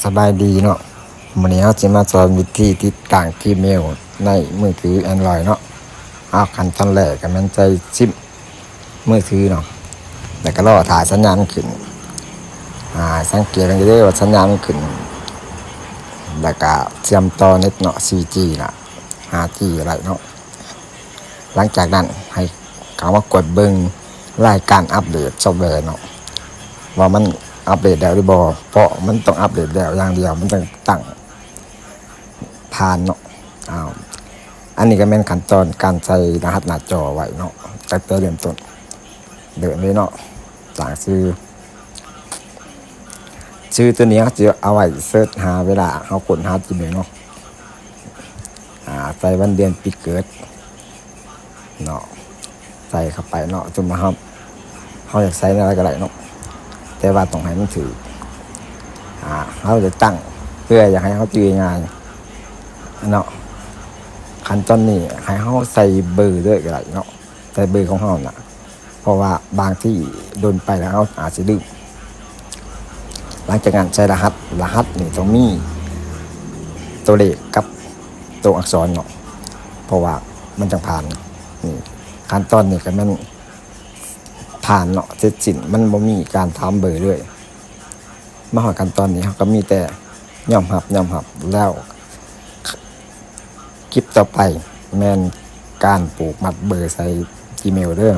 สบายดีเนาะวันนี้เราจะมาสอนวิธีติดตั้ง Gmail ในมือถือ Android เนาะขั้นตอนแรกก็มันใจซิมมือถือเนาะแล้วก็รอถ่ายสัญญาณขึ้นสังเกตกันได้ว่าสัญญาณขึ้นแล้วก็เชื่อมต่อเน็ตเนาะ 4G น่ะ 5G อะไรเนาะหลังจากนั้นให้เขามากดเบิ่งรายการอัปเดตซอฟต์แวร์เนาะว่ามันอัปเดตแล้วหรือบ่เพราะมันต้องอัปเดตแล้วอย่างเดียวมันต้องตั้งผ่านเนาะอันนี้ก็เป็นขั้นตอนการใส่รหัสหน้าจอไว้เนาะตั้งแต่เริ่มต้นเดินเลยเนาะต่างชื่อตัวนี้จะเอาไว้เสิร์ชหาเวลาเขาค้นหาจีเมลเนาะใส่วันเดือนปีเกิดเนาะใส่เข้าไปเนาะจนมาเขาอยากใส่อะไรก็ได้เนาะแต่ว่าต้องให้มันถือเขาจะตั้งเพื่ออยากให้เขาจืองานเนาะขั้นตอนนี้ให้เขาใส่เบอร์ด้วยก็ได้เนาะใส่เบอร์ของเขาน่ะเพราะว่าบางที่โดนไปแล้วเขาอาจจะลืมหลังจากนั้นใช้รหัสนี่ต้องมีตัวเลขกับตัวอักษรเนาะเพราะว่ามันจะผ่านนี่ขั้นตอนนี้ก็มันผ่านเนาะเสร็จสิ้นมันบ่มีการทำเบอร์เลยมาหาขั้นตอนนี้เขาก็มีแต่ยอมรับแล้วคลิปต่อไปแม่นการปลูกมัดเบอร์ใส่ Gmail เด้อ